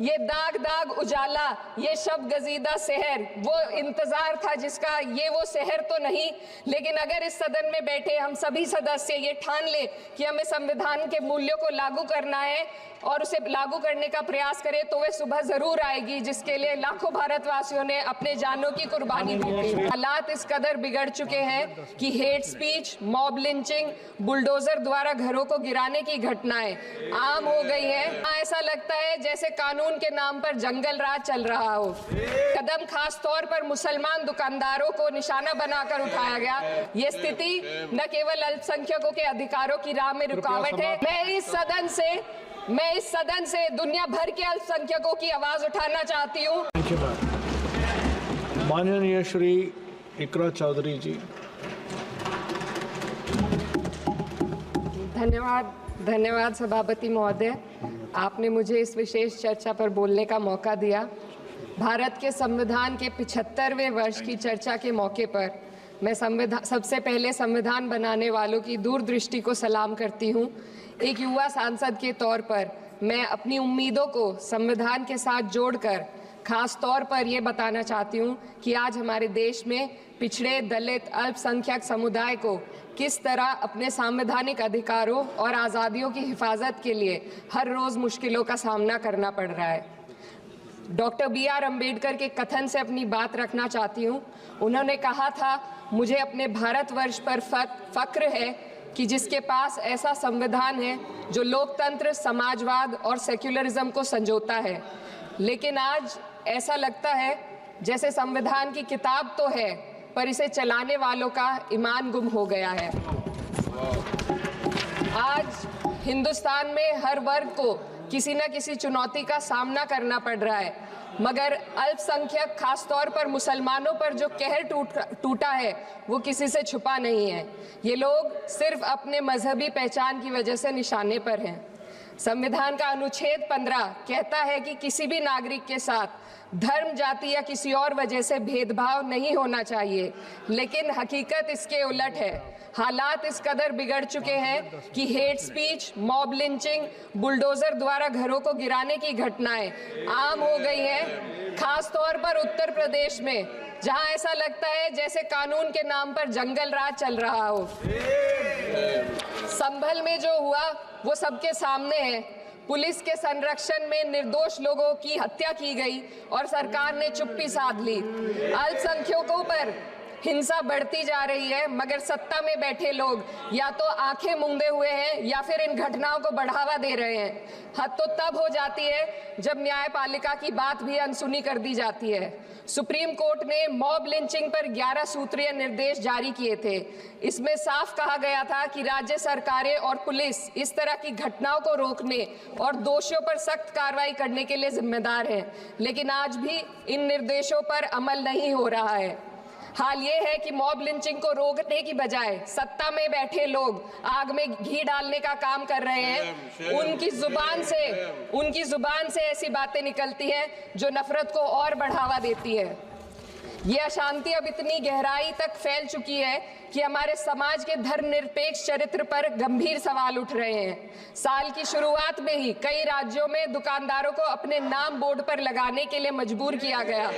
ये दाग दाग उजाला, ये शब गजीदा शहर, वो इंतजार था जिसका, ये वो शहर तो नहीं। लेकिन अगर इस सदन में बैठे हम सभी सदस्य ये ठान ले कि हमें संविधान के मूल्यों को लागू करना है और उसे लागू करने का प्रयास करें, तो वह सुबह जरूर आएगी जिसके लिए लाखों भारतवासियों ने अपने जानों की कुर्बानी दी थी। हालात इस कदर बिगड़ चुके हैं कि hate speech, mob lynching, bulldozer द्वारा घरों को गिराने की घटनाएं आम हो गई हैं। ऐसा लगता है जैसे कानून के नाम पर जंगल राज चल रहा हो। कदम खास तौर पर मुसलमान दुकानदारों को निशाना बनाकर उठाया गया। ये स्थिति न केवल अल्पसंख्यकों के अधिकारों की राह में रुकावट है, मैं इस सदन से दुनिया भर के अल्पसंख्यकों की आवाज उठाना चाहती हूँ। माननीय श्री इकरा चौधरी जी। धन्यवाद सभापति महोदय, आपने मुझे इस विशेष चर्चा पर बोलने का मौका दिया। भारत के संविधान के 75वें वर्ष की चर्चा के मौके पर मैं सबसे पहले संविधान बनाने वालों की दूरदृष्टि को सलाम करती हूँ। एक युवा सांसद के तौर पर मैं अपनी उम्मीदों को संविधान के साथ जोड़कर खास तौर पर ये बताना चाहती हूँ कि आज हमारे देश में पिछड़े, दलित, अल्पसंख्यक समुदाय को किस तरह अपने संवैधानिक अधिकारों और आज़ादियों की हिफाजत के लिए हर रोज़ मुश्किलों का सामना करना पड़ रहा है। Doctor B.R. अम्बेडकर के कथन से अपनी बात रखना चाहती हूँ। उन्होंने कहा था, मुझे अपने भारतवर्ष पर फक्र है कि जिसके पास ऐसा संविधान है जो लोकतंत्र, समाजवाद और सेक्युलरिज्म को संजोता है। लेकिन आज ऐसा लगता है जैसे संविधान की किताब तो है पर इसे चलाने वालों का ईमान गुम हो गया है। आज हिंदुस्तान में हर वर्ग को किसी न किसी चुनौती का सामना करना पड़ रहा है, मगर अल्पसंख्यक खासतौर पर मुसलमानों पर जो कहर टूटा है वो किसी से छुपा नहीं है। ये लोग सिर्फ अपने मजहबी पहचान की वजह से निशाने पर हैं। संविधान का अनुच्छेद 15 कहता है कि किसी भी नागरिक के साथ धर्म, जाति या किसी और वजह से भेदभाव नहीं होना चाहिए, लेकिन हकीकत इसके उलट है। हालात इस कदर बिगड़ चुके हैं कि hate speech, mob lynching, bulldozer द्वारा घरों को गिराने की घटनाएं आम हो गई हैं। खास तौर पर उत्तर प्रदेश में, जहां ऐसा लगता है जैसे कानून के नाम पर जंगल राज चल रहा हो। संभल में जो हुआ वो सबके सामने है। पुलिस के संरक्षण में निर्दोष लोगों की हत्या की गई और सरकार ने चुप्पी साध ली। अल्पसंख्यकों पर हिंसा बढ़ती जा रही है, मगर सत्ता में बैठे लोग या तो आंखें मूंदे हुए हैं या फिर इन घटनाओं को बढ़ावा दे रहे हैं। हद तो तब हो जाती है जब न्यायपालिका की बात भी अनसुनी कर दी जाती है। सुप्रीम कोर्ट ने मॉब लिंचिंग पर 11 सूत्रीय निर्देश जारी किए थे। इसमें साफ कहा गया था कि राज्य सरकारें और पुलिस इस तरह की घटनाओं को रोकने और दोषियों पर सख्त कार्रवाई करने के लिए जिम्मेदार हैं, लेकिन आज भी इन निर्देशों पर अमल नहीं हो रहा है। हाल ये है कि मॉब लिंचिंग को रोकने की बजाय सत्ता में बैठे लोग आग में घी डालने का काम कर रहे हैं। उनकी जुबान से ऐसी बातें निकलती हैं जो नफरत को और बढ़ावा देती है। ये अशांति अब इतनी गहराई तक फैल चुकी है कि हमारे समाज के धर्मनिरपेक्ष चरित्र पर गंभीर सवाल उठ रहे हैं। साल की शुरुआत में ही कई राज्यों में दुकानदारों को अपने नाम बोर्ड पर लगाने के लिए मजबूर किया गया।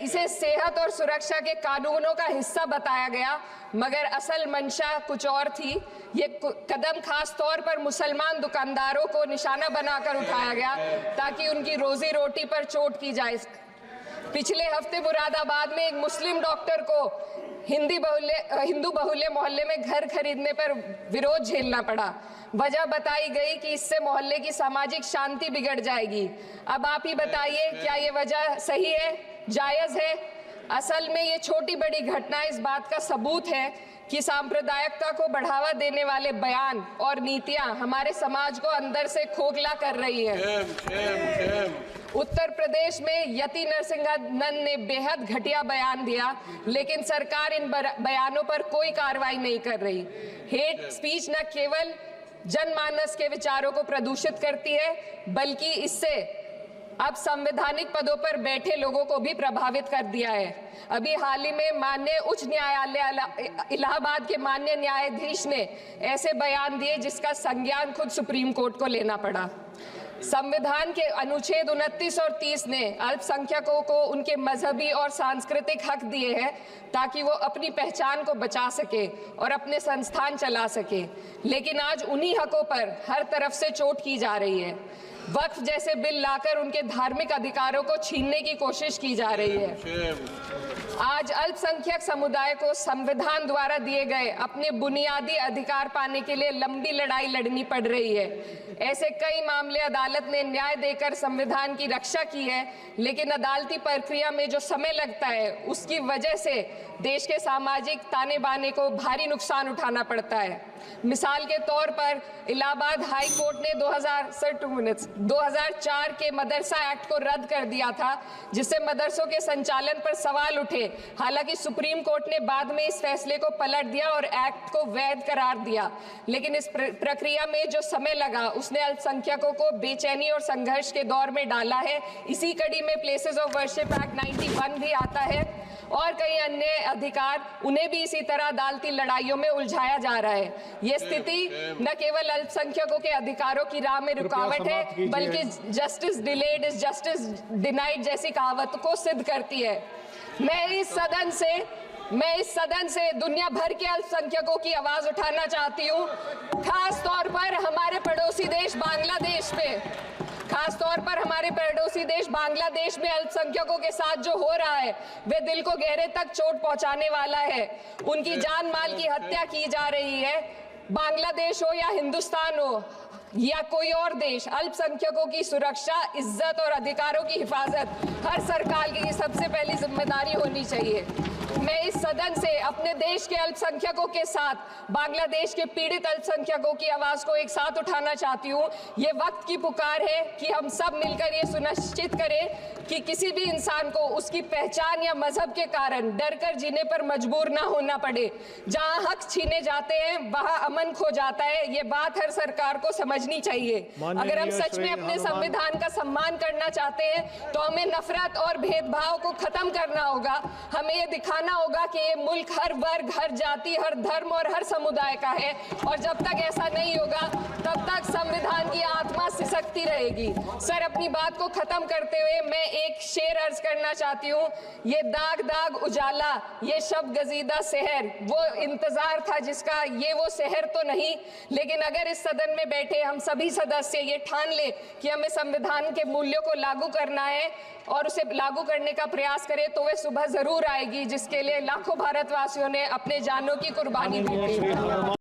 इसे सेहत और सुरक्षा के कानूनों का हिस्सा बताया गया, मगर असल मंशा कुछ और थी। ये कदम खास तौर पर मुसलमान दुकानदारों को निशाना बनाकर उठाया गया ताकि उनकी रोजी रोटी पर चोट की जाए। पिछले हफ्ते मुरादाबाद में एक मुस्लिम डॉक्टर को हिंदू बहुल्य मोहल्ले में घर खरीदने पर विरोध झेलना पड़ा। वजह बताई गई कि इससे मोहल्ले की सामाजिक शांति बिगड़ जाएगी। अब आप ही बताइए, क्या ये वजह सही है, जायज है? असल में ये छोटी बड़ी घटना इस बात का सबूत है कि सांप्रदायिकता को बढ़ावा देने वाले बयान और नीतियां हमारे समाज को अंदर से खोखला कर रही हैं। उत्तर प्रदेश में यति नरसिंहानंद ने बेहद घटिया बयान दिया, लेकिन सरकार इन बयानों पर कोई कार्रवाई नहीं कर रही। हेट स्पीच न केवल जनमानस के विचारों को प्रदूषित करती है, बल्कि इससे अब संवैधानिक पदों पर बैठे लोगों को भी प्रभावित कर दिया है। अभी हाल ही में माननीय उच्च न्यायालय इलाहाबाद के माननीय न्यायाधीश ने ऐसे बयान दिए जिसका संज्ञान खुद सुप्रीम कोर्ट को लेना पड़ा। संविधान के अनुच्छेद 29 और 30 ने अल्पसंख्यकों को उनके मजहबी और सांस्कृतिक हक दिए हैं ताकि वो अपनी पहचान को बचा सके और अपने संस्थान चला सके, लेकिन आज उन्हीं हकों पर हर तरफ से चोट की जा रही है। वक्फ जैसे बिल लाकर उनके धार्मिक अधिकारों को छीनने की कोशिश की जा रही है। आज अल्पसंख्यक समुदाय को संविधान द्वारा दिए गए अपने बुनियादी अधिकार पाने के लिए लंबी लड़ाई लड़नी पड़ रही है। ऐसे कई मामले अदालत ने न्याय देकर संविधान की रक्षा की है, लेकिन अदालती प्रक्रिया में जो समय लगता है उसकी वजह से देश के सामाजिक ताने बाने को भारी नुकसान उठाना पड़ता है। मिसाल के तौर पर इलाहाबाद हाई कोर्ट ने 2004 के मदरसा एक्ट को रद्द कर दिया था, जिससे मदरसों के संचालन पर सवाल उठे। हालांकि सुप्रीम कोर्ट ने बाद में इस फैसले को पलट दिया और एक्ट को वैध करार दिया, लेकिन इस प्रक्रिया में जो समय लगा उसने अल्पसंख्यकों को बेचैनी और संघर्ष के दौर में डाला है। इसी कड़ी में प्लेसेस ऑफ वर्शिप एक्ट 91 भी आता है और कई अन्य अधिकार, उन्हें भी इसी तरह अदालती लड़ाइयों में उलझाया जा रहा है। ये स्थिति न केवल अल्पसंख्यकों के अधिकारों की राह में रुकावट है, बल्कि justice delayed is justice denied जैसी कहावत को सिद्ध करती है। मैं इस सदन से दुनिया भर के अल्पसंख्यकों की आवाज उठाना चाहती हूँ, खास तौर पर हमारे पड़ोसी देश बांग्लादेश में अल्पसंख्यकों के साथ जो हो रहा है वे दिल को गहरे तक चोट पहुंचाने वाला है। उनकी जान माल की हत्या की जा रही है। बांग्लादेश हो या हिंदुस्तान हो या कोई और देश, अल्पसंख्यकों की सुरक्षा, इज्जत और अधिकारों की हिफाजत हर सरकार की सबसे पहली जिम्मेदारी होनी चाहिए। मैं इस सदन से अपने देश के अल्पसंख्यकों के साथ बांग्लादेश के पीड़ित अल्पसंख्यकों की आवाज को एक साथ उठाना चाहती हूँ। ये वक्त की पुकार है कि हम सब मिलकर ये सुनिश्चित करें कि किसी भी इंसान को उसकी पहचान या मजहब के कारण डर कर जीने पर मजबूर ना होना पड़े। जहाँ हक छीने जाते हैं वहाँ अमन खो जाता है। ये बात हर सरकार को समझनी चाहिए। अगर हम सच में अपने संविधान का सम्मान करना चाहते हैं तो हमें नफरत और भेदभाव को खत्म करना होगा। हमें ये दिखाना होगा कि ये मुल्क हर वर्ग, हर जाति, हर धर्म और हर समुदाय का है, और जब तक ऐसा नहीं होगा तब तक संविधान की आत्मा सिसकती रहेगी। सर, अपनी बात को खत्म करते हुए मैं एक शेर अर्ज करना चाहती हूँ। ये दाग दाग उजाला, ये शब गजीदा शहर, वो इंतजार था जिसका ये वो शहर तो नहीं। लेकिन अगर इस सदन में बैठे हम सभी सदस्य ये ठान ले कि हमें संविधान के मूल्यों को लागू करना है और उसे लागू करने का प्रयास करें, तो वह सुबह जरूर आएगी जिसके लिए लाखों भारतवासियों ने अपने जानों की कुर्बानी दी थी।